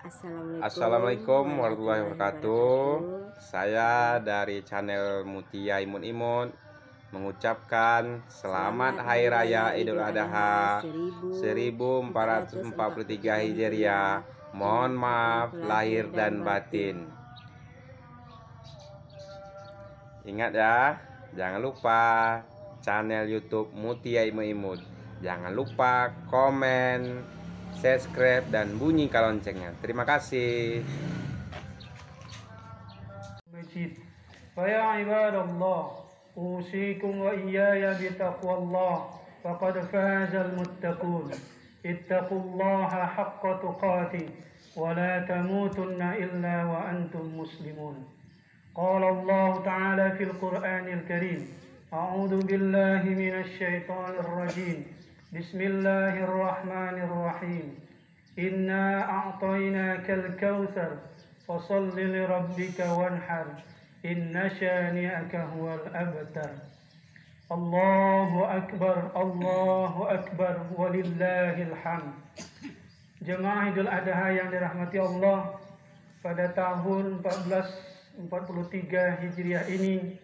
Assalamualaikum warahmatullahi wabarakatuh. Saya dari channel Mutia Imun Imun mengucapkan selamat Hari Raya Idul Adha 1443 Hijriah. Mohon maaf lahir dan batin. Ingat ya, jangan lupa channel YouTube Mutia Imun Imun. Jangan lupa komen, subscribe, dan bunyikan loncengnya. Terima kasih. فيا عباد الله أوصيكم وإياي بتقوى الله فقد فاز المتقون اتقوا الله حق تقاته ولا تموتن إلا وأنتم مسلمون قال الله تعالى في القرآن الكريم أعوذ بالله من الشيطان الرجيم بسم الله الرحمن الرحيم إنا أعطيناك الكوثر فصل لربك وانحر إن شانئك هو الأبتر الله أكبر ولله الحمد. Jemaah Idul Adha yang dirahmati Allah, pada tahun 1443 Hijriah ini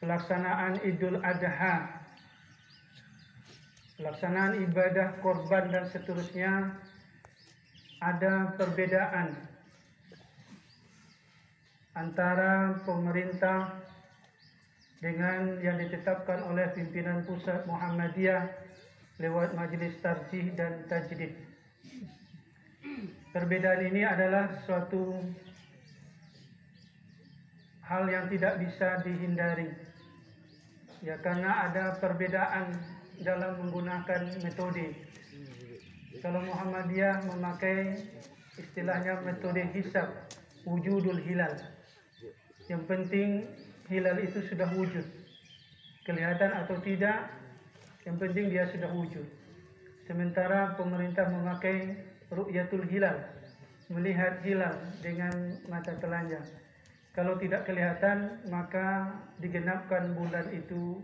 pelaksanaan Idul Adha, pelaksanaan ibadah korban dan seterusnya ada perbedaan antara pemerintah dengan yang ditetapkan oleh pimpinan pusat Muhammadiyah lewat Majelis Tarjih dan Tajdid. Perbedaan ini adalah suatu hal yang tidak bisa dihindari, ya, karena ada perbedaan dalam menggunakan metode. Kalau Muhammadiyah memakai istilahnya metode hisab wujudul hilal. Yang penting hilal itu sudah wujud, kelihatan atau tidak, yang penting dia sudah wujud. Sementara pemerintah memakai ru'yatul hilal, melihat hilal dengan mata telanjang. Kalau tidak kelihatan, maka digenapkan bulan itu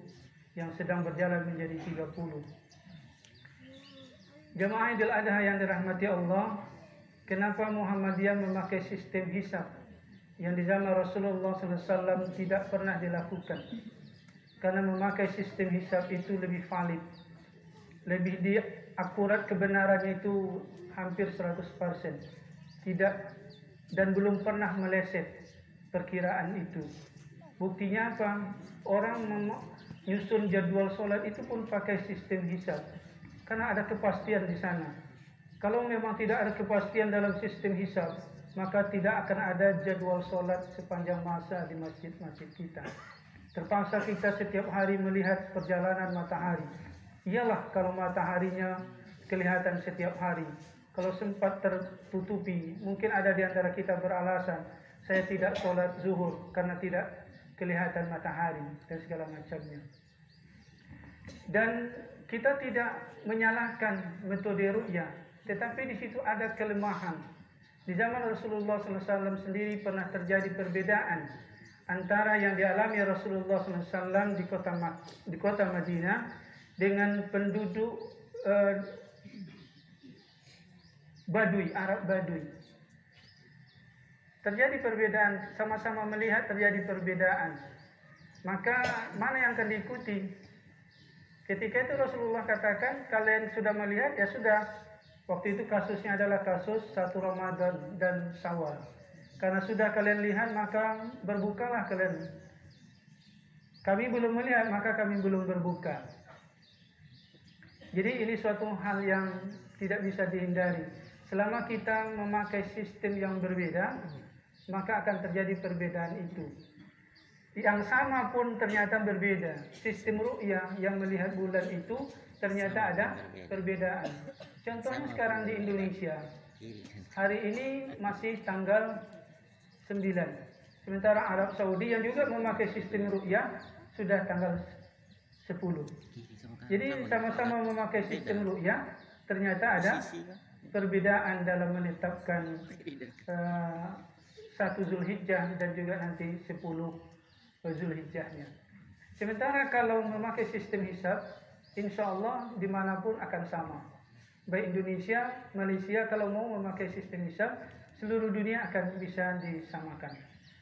yang sedang berjalan menjadi 30. Jemaah Idul Adha yang dirahmati Allah, kenapa Muhammadiyah memakai sistem hisab yang di zaman Rasulullah SAW tidak pernah dilakukan? Karena memakai sistem hisab itu lebih valid, lebih akurat, kebenarannya itu hampir 100%, tidak dan belum pernah meleset perkiraan itu. Buktinya apa? Orang menyusun jadwal sholat itu pun pakai sistem hisab, karena ada kepastian di sana. Kalau memang tidak ada kepastian dalam sistem hisab, maka tidak akan ada jadwal sholat sepanjang masa di masjid-masjid kita. Terpaksa kita setiap hari melihat perjalanan matahari. Iyalah kalau mataharinya kelihatan setiap hari. Kalau sempat tertutupi, mungkin ada di antara kita beralasan, saya tidak sholat zuhur karena tidak kelihatan matahari dan segala macamnya. Dan kita tidak menyalahkan metode ru'yah, tetapi di situ ada kelemahan. Di zaman Rasulullah SAW sendiri pernah terjadi perbedaan antara yang dialami Rasulullah SAW di kota Madinah dengan penduduk Badui, Arab Badui. Terjadi perbedaan, sama-sama melihat terjadi perbedaan. Maka mana yang akan diikuti? Ketika itu Rasulullah katakan, kalian sudah melihat, ya sudah. Waktu itu kasusnya adalah kasus 1 Ramadan dan Syawal. Karena sudah kalian lihat, maka berbukalah kalian. Kami belum melihat, maka kami belum berbuka. Jadi ini suatu hal yang tidak bisa dihindari. Selama kita memakai sistem yang berbeda, maka akan terjadi perbedaan itu. Yang sama pun ternyata berbeda. Sistem ru'yah yang melihat bulan itu ternyata ada perbedaan. Contohnya sekarang di Indonesia, hari ini masih tanggal 9. Sementara Arab Saudi yang juga memakai sistem ru'yah sudah tanggal 10. Jadi sama-sama memakai sistem ru'yah, ternyata ada perbedaan dalam menetapkan 1 Zulhijjah dan juga nanti 10 Zulhijjahnya. Sementara kalau memakai sistem hisab, insya Allah dimanapun akan sama. baik Indonesia, Malaysia, kalau mau memakai sistem hisab, seluruh dunia akan bisa disamakan.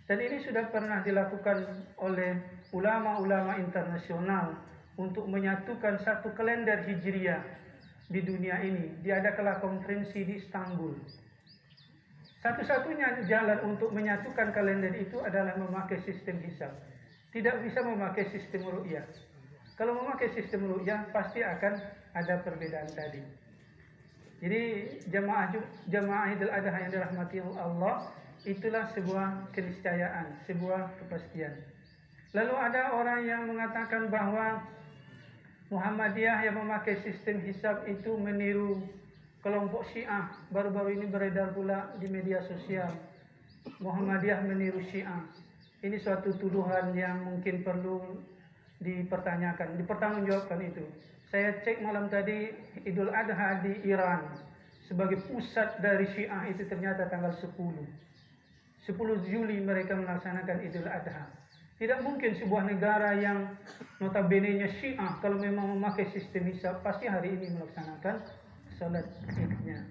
Dan ini sudah pernah dilakukan oleh ulama-ulama internasional untuk menyatukan satu kalender Hijriah di dunia ini. Diadakanlah konferensi di Istanbul. Satu-satunya jalan untuk menyatukan kalender itu adalah memakai sistem hisab. Tidak bisa memakai sistem ru'yah. Kalau memakai sistem ru'yah pasti akan ada perbedaan tadi. Jadi jamaah Idul Adha yang dirahmati Allah, itulah sebuah keniscayaan, sebuah kepastian. Lalu ada orang yang mengatakan bahwa Muhammadiyah yang memakai sistem hisab itu meniru kelompok Syiah. Baru-baru ini beredar pula di media sosial, Muhammadiyah meniru Syiah. Ini suatu tuduhan yang mungkin perlu dipertanyakan, dipertanggungjawabkan itu. Saya cek malam tadi, Idul Adha di Iran sebagai pusat dari Syiah itu ternyata tanggal 10 Juli mereka melaksanakan Idul Adha. Tidak mungkin sebuah negara yang notabene-nya Syiah kalau memang memakai sistem hisab pasti hari ini melaksanakan salat Idnya.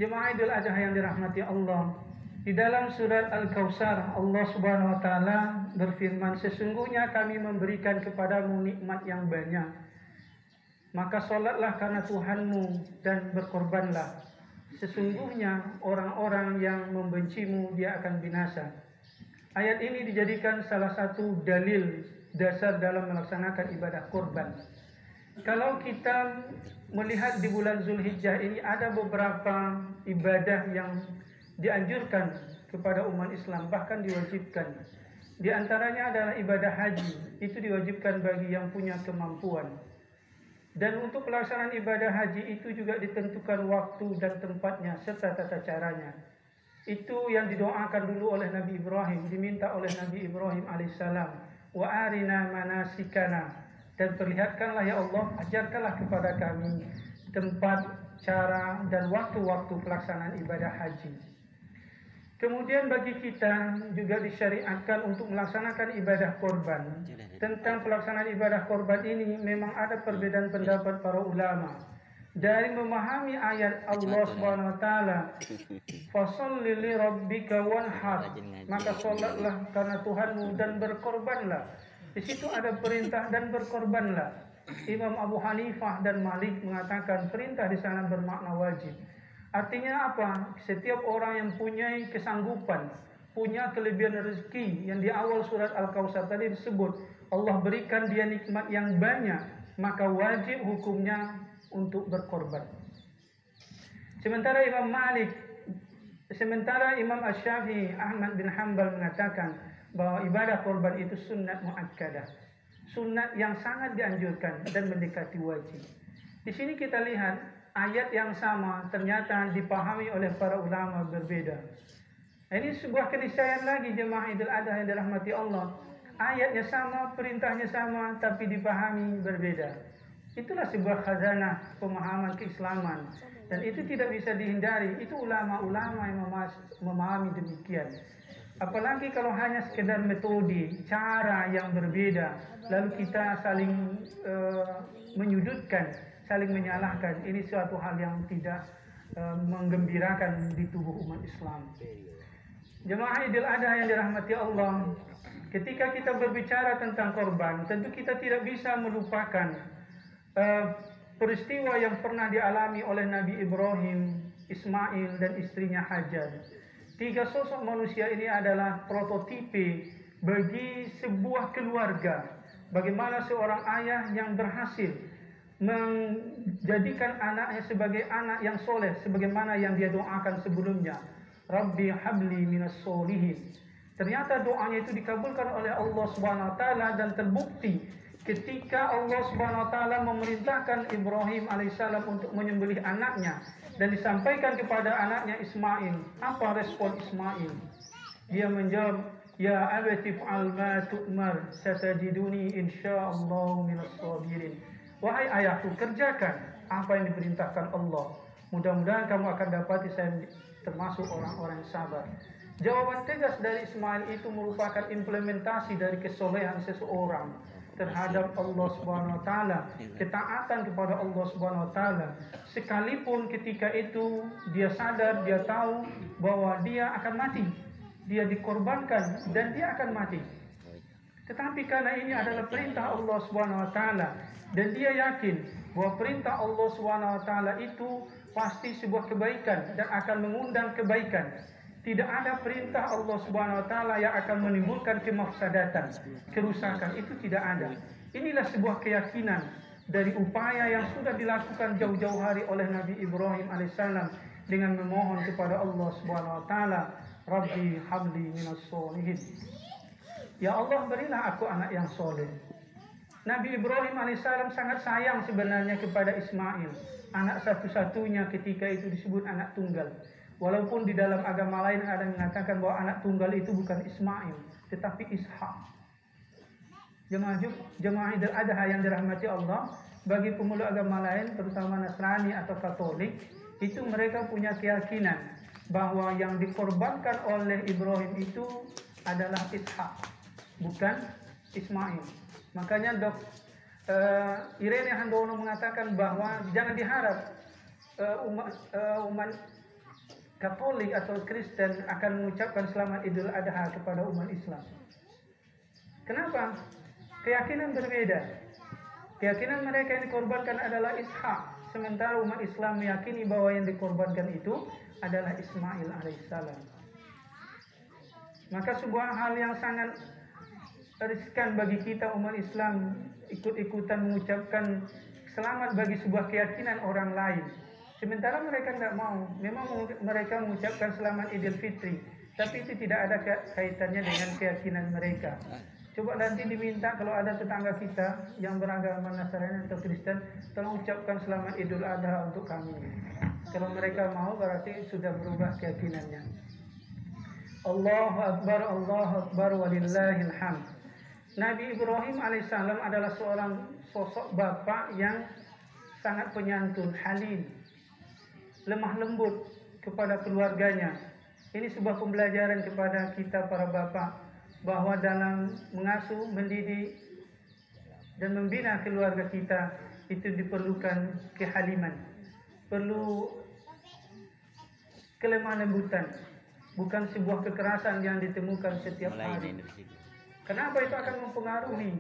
Jemaah Idul Adha yang dirahmati Allah, di dalam surat Al-Kautsar Allah Subhanahu wa taala berfirman, sesungguhnya kami memberikan kepadamu nikmat yang banyak. Maka sholatlah karena Tuhanmu dan berkorbanlah. Sesungguhnya orang-orang yang membencimu dia akan binasa. Ayat ini dijadikan salah satu dalil dasar dalam melaksanakan ibadah korban. Kalau kita melihat di bulan Zulhijjah ini ada beberapa ibadah yang dianjurkan kepada umat Islam, bahkan diwajibkan. Di antaranya adalah ibadah haji. Itu diwajibkan bagi yang punya kemampuan. Dan untuk pelaksanaan ibadah haji itu juga ditentukan waktu dan tempatnya serta tata caranya. Itu yang didoakan dulu oleh Nabi Ibrahim, diminta oleh Nabi Ibrahim alaihissalam. Wa arina manasikana, dan perlihatkanlah ya Allah, ajarkanlah kepada kami tempat, cara dan waktu-waktu pelaksanaan ibadah haji. Kemudian bagi kita juga disyariatkan untuk melaksanakan ibadah korban. Tentang pelaksanaan ibadah korban ini memang ada perbedaan pendapat para ulama. Dari memahami ayat Allah Subhanahu wa taala, "Fasholli li rabbika wanhar," maka salatlah karena Tuhanmu dan berkorbanlah. Di situ ada perintah dan berkorbanlah. Imam Abu Hanifah dan Malik mengatakan perintah di sana bermakna wajib. Artinya apa? Setiap orang yang punya kesanggupan, punya kelebihan rezeki yang di awal surat Al-Kautsar tadi disebut, Allah berikan dia nikmat yang banyak, maka wajib hukumnya untuk berkorban. Sementara Imam Asy-Syafi'i, Ahmad bin Hanbal mengatakan bahwa ibadah korban itu sunnat muakkadah, sunnat yang sangat dianjurkan dan mendekati wajib. Di sini kita lihat ayat yang sama ternyata dipahami oleh para ulama berbeda. Ini sebuah keniscayaan lagi jemaah Idul Adha yang dirahmati Allah. Ayatnya sama, perintahnya sama, tapi dipahami berbeda. Itulah sebuah khazanah pemahaman keislaman. Dan itu tidak bisa dihindari. Itu ulama-ulama yang memahami demikian. Apalagi kalau hanya sekedar metode, cara yang berbeda, lalu kita saling menyudutkan, saling menyalahkan. Ini suatu hal yang tidak menggembirakan di tubuh umat Islam. Jemaah Idul Adha yang dirahmati Allah, ketika kita berbicara tentang korban, tentu kita tidak bisa melupakan peristiwa yang pernah dialami oleh Nabi Ibrahim, Ismail dan istrinya Hajar. Tiga sosok manusia ini adalah prototipe bagi sebuah keluarga. Bagaimana seorang ayah yang berhasil menjadikan anaknya sebagai anak yang soleh, sebagaimana yang dia doakan sebelumnya. Rabbi habli minas solihin. Ternyata doanya itu dikabulkan oleh Allah Subhanahu wa taala dan terbukti ketika Allah Subhanahu wa taala memerintahkan Ibrahim alaihissalam untuk menyembelih anaknya dan disampaikan kepada anaknya Ismail. Apa respon Ismail? Dia menjawab, "Ya abati fa'al ma tu'mar, satajiduni insyaallah minas sabirin." Wahai ayahku, kerjakan apa yang diperintahkan Allah. Mudah-mudahan kamu akan dapati saya termasuk orang-orang yang sabar. Jawaban tegas dari Ismail itu merupakan implementasi dari kesolehan seseorang. terhadap Allah Subhanahu wa taala, ketaatan kepada Allah Subhanahu wa taala. Sekalipun ketika itu dia sadar, dia tahu bahwa dia akan mati, dia dikorbankan dan dia akan mati. Tetapi karena ini adalah perintah Allah Subhanahu wa taala dan dia yakin bahwa perintah Allah Subhanahu wa taala itu pasti sebuah kebaikan dan akan mengundang kebaikan. Tidak ada perintah Allah Subhanahu wa taala yang akan menimbulkan kemafsadatan, kerusakan, itu tidak ada. Inilah sebuah keyakinan dari upaya yang sudah dilakukan jauh-jauh hari oleh Nabi Ibrahim alaihissalam dengan memohon kepada Allah Subhanahu wa taala, Rabbi habli minas sholihin. Ya Allah, berilah aku anak yang soleh. Nabi Ibrahim alaihissalam sangat sayang sebenarnya kepada Ismail, anak satu-satunya, ketika itu disebut anak tunggal. Walaupun di dalam agama lain ada yang mengatakan bahwa anak tunggal itu bukan Ismail, tetapi Ishak. Jemaah Idul Adha yang dirahmati Allah, bagi pemeluk agama lain, terutama Nasrani atau Katolik, itu mereka punya keyakinan bahwa yang dikorbankan oleh Ibrahim itu adalah Ishak, bukan Ismail. Makanya Irene Handono mengatakan bahwa jangan diharap umat Katolik atau Kristen akan mengucapkan selamat Idul Adha kepada umat Islam. Kenapa? Keyakinan berbeda. Keyakinan mereka yang dikorbankan adalah Ishak, sementara umat Islam meyakini bahwa yang dikorbankan itu adalah Ismail alaihissalam. Maka sebuah hal yang sangat riskan bagi kita umat Islam ikut-ikutan mengucapkan selamat bagi sebuah keyakinan orang lain. Sementara mereka tidak mau. Memang mereka mengucapkan selamat Idul Fitri, tapi itu tidak ada kaitannya dengan keyakinan mereka. Coba nanti diminta kalau ada tetangga kita yang beragama Nasrani atau Kristen, tolong ucapkan selamat Idul Adha untuk kami. Kalau mereka mau, berarti sudah berubah keyakinannya. Allahu Akbar walillahil hamd. Nabi Ibrahim alaihissalam adalah seorang sosok bapak yang sangat penyantun, halim, lemah lembut kepada keluarganya. Ini sebuah pembelajaran kepada kita para bapak, bahwa dalam mengasuh, mendidik, dan membina keluarga kita itu diperlukan kehaliman, perlu kelemah lembutan, bukan sebuah kekerasan yang ditemukan setiap hari. Kenapa itu akan mempengaruhi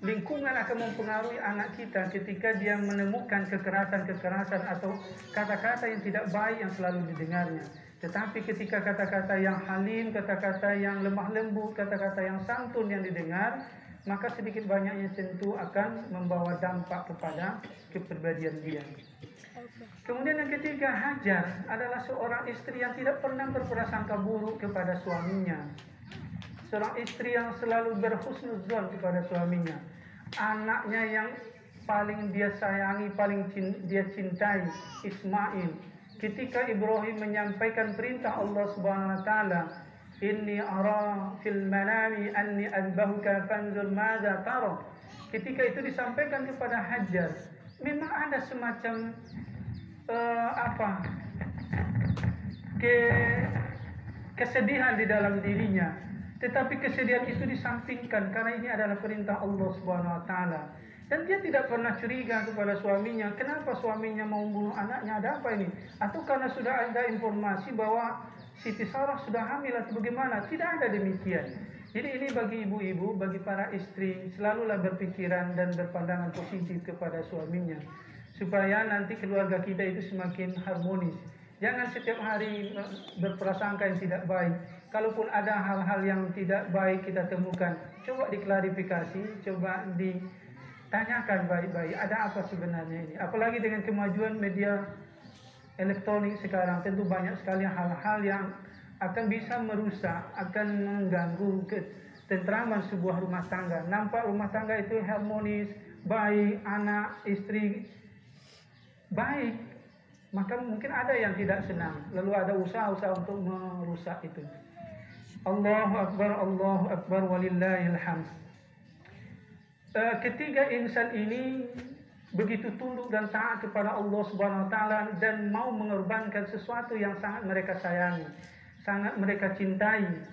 lingkungan, akan mempengaruhi anak kita ketika dia menemukan kekerasan-kekerasan atau kata-kata yang tidak baik yang selalu didengarnya. Tetapi ketika kata-kata yang halim, kata-kata yang lemah lembut, kata-kata yang santun yang didengar, maka sedikit banyaknya tentu akan membawa dampak kepada kepribadian dia. Kemudian yang ketiga, Hajar adalah seorang istri yang tidak pernah berprasangka buruk kepada suaminya. Seorang istri yang selalu berhusnuzon kepada suaminya. Anaknya yang paling dia sayangi, paling dia cintai, Ismail. Ketika Ibrahim menyampaikan perintah Allah Subhanahu wa taala, "Inni ara fil manami anni azbahuka fanzur madza tara." Ketika itu disampaikan kepada Hajar, memang ada semacam kesedihan di dalam dirinya. Tetapi kesedihan itu disampingkan karena ini adalah perintah Allah Subhanahu wa taala. Dan dia tidak pernah curiga kepada suaminya, kenapa suaminya mau membunuh anaknya, ada apa ini? Atau karena sudah ada informasi bahwa Siti Sarah sudah hamil atau bagaimana? Tidak ada demikian. Jadi ini bagi ibu-ibu, bagi para istri, selalulah berpikiran dan berpandangan positif kepada suaminya, supaya nanti keluarga kita itu semakin harmonis. Jangan setiap hari berprasangka yang tidak baik. Kalaupun ada hal-hal yang tidak baik kita temukan, coba diklarifikasi, coba ditanyakan baik-baik, ada apa sebenarnya ini. Apalagi dengan kemajuan media elektronik sekarang, tentu banyak sekali hal-hal yang akan bisa merusak, akan mengganggu ketentraman sebuah rumah tangga. Nampak rumah tangga itu harmonis, baik, anak, istri baik, maka mungkin ada yang tidak senang, lalu ada usaha-usaha untuk merusak itu. Allahu Akbar walillahil hamd. Ketiga insan ini begitu tunduk dan taat kepada Allah Subhanahu wa taala dan mau mengorbankan sesuatu yang sangat mereka sayangi, sangat mereka cintai.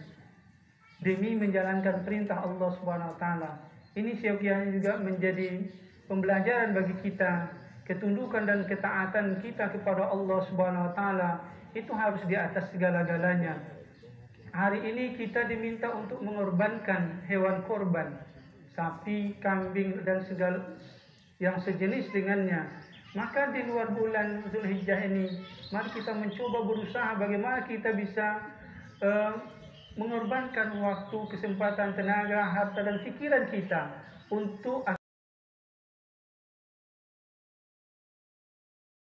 demi menjalankan perintah Allah Subhanahu wa taala. Ini seyogianya juga menjadi pembelajaran bagi kita. Ketundukan dan ketaatan kita kepada Allah Subhanahu wa taala itu harus di atas segala-galanya. Hari ini kita diminta untuk mengorbankan hewan korban, sapi, kambing dan segala yang sejenis dengannya. Maka di luar bulan Zulhijjah ini, mari kita mencoba berusaha bagaimana kita bisa mengorbankan waktu, kesempatan, tenaga, harta dan pikiran kita untuk